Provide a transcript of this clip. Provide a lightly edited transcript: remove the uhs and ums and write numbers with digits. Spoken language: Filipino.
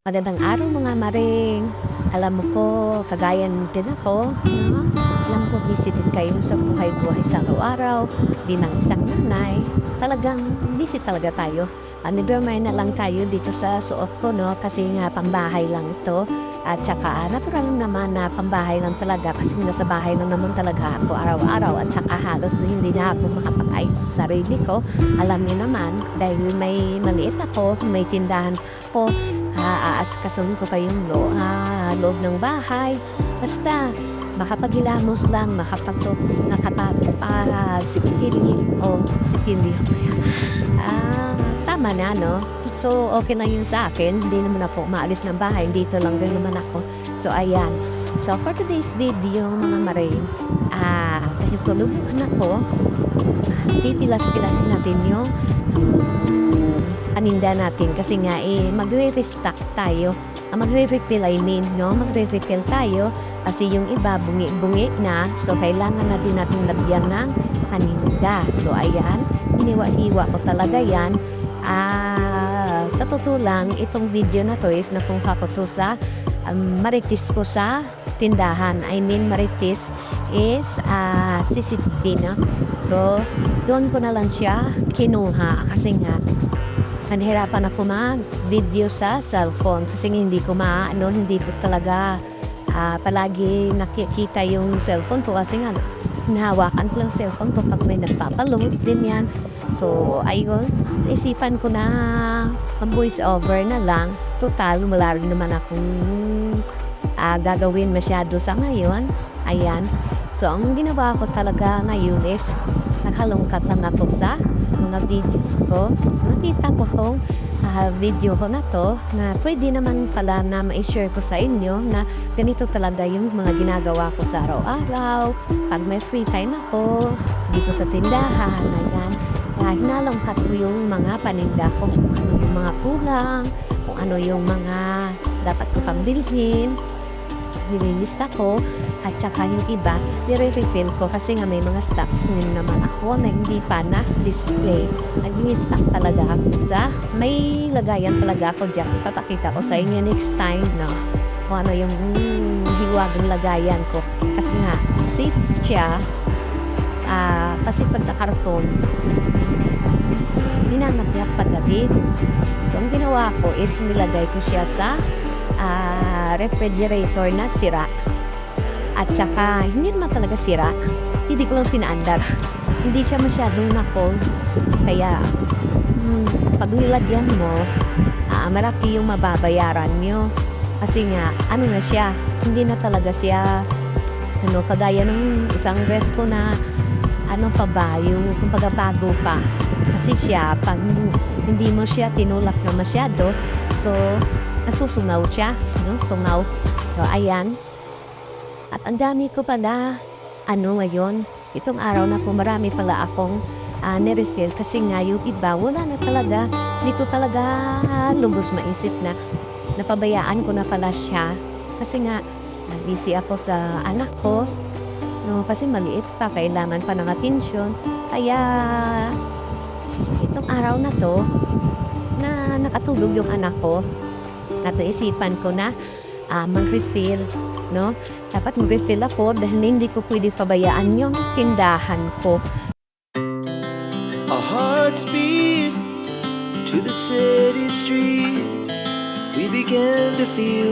Magandang araw mga maring. Alam mo po, kagaya din ako, no? Alam ko busy din kayo sa buhay-buhay sa araw-araw bilang isang nanay. Talagang busy talaga tayo. Never mind na lang tayo dito sa suot ko, no? Kasi nga pambahay lang ito. At saka natural naman na pambahay lang talaga kasi nasa bahay lang naman talaga ako araw-araw. At saka halos hindi na ako makapag-ayos sa sarili ko. Alam niyo naman, dahil may maliit ako, may tindahan ko, aaskasuhin ko pa yung loob ng bahay. Basta, makapaghilamos lang, nakapagpasipili o sipili. Tama na, no? So, okay lang yun sa akin. Hindi naman ako maalis ng bahay. Dito lang rin naman ako. So, ayan. So, for today's video, mga maring, dahil tulog yung anak ko, pipilas-pilasin natin yung paninda natin kasi nga magre-restock tayo. Magre-refill no? Magre-refill tayo kasi yung iba bungi-bungi na, so kailangan na din natin lagyan ng paninda. So ayan, hiniwa-hiwa ko talaga yan. Sa totoo lang, itong video na to is nakuha ko to sa maritis ko sa tindahan. I mean, maritis is CCTV, no? So, doon ko na lang siya kinuha kasi nga nahirapan ako mag-video sa cellphone kasi hindi ko hindi ko talaga palagi nakikita yung cellphone ko kasi nga hinahawakan ko lang cellphone ko pag may nagpapaload din yan. So, ayun, isipan ko na voice over na lang. Total, wala rin naman akong gagawin masyado sa ngayon. Ayan. So, ang ginawa ko talaga ngayon is naghalongkat lang ako sa mga videos ko. So, nakita ko kung video ko na to na pwede naman pala na ma-share ko sa inyo na ganito talaga yung mga ginagawa ko sa araw-araw. Pag may free time ako, dito sa tindahan, ayan. Hinalongkat ko yung mga paninda ko, kung ano yung mga kulang, kung ano yung mga dapat ko pang bilhin. Nililista ko at saka yung iba nire-refill ko kasi nga may mga stocks din naman ako na hindi pa na-display. Nag-stock talaga ako sa may lagayan talaga ako dyan. Papakita ko sa inyo next time na kung ano yung hiwagang lagayan ko kasi nga safe siya kasi pag sa karton ninanapyak pagdating. So ang ginawa ko is nilagay ko siya sa refrigerator na sira at saka hindi naman talaga sira, hindi ko lang pinaandar. Hindi siya masyadong na-cold kaya pag nilagyan mo malaki yung mababayaran nyo kasi nga ano na siya, hindi na talaga siya kagaya ng isang ref ko na pa ba yung kumbaga bago pa kasi siya pag hindi mo siya tinulak na masyado, so nasusungaw siya, no? Sungaw. So, ayan. At ang dami ko pala, ngayon, itong araw na po, marami pala akong nirefill kasi nga yung iba, wala na talaga. Hindi ko talaga lubos maisip na napabayaan ko na pala siya. Kasi nga, busy ako sa anak ko. No, kasi maliit pa, kailangan pa ng atensyon. Kaya, itong araw na to, na nakatulog yung anak ko, at naisipan ko na mag-refill, no? Dapat mag-refill ako dahil hindi ko pwede pabayaan yung tindahan ko. Our hearts beat to the city streets. We began to feel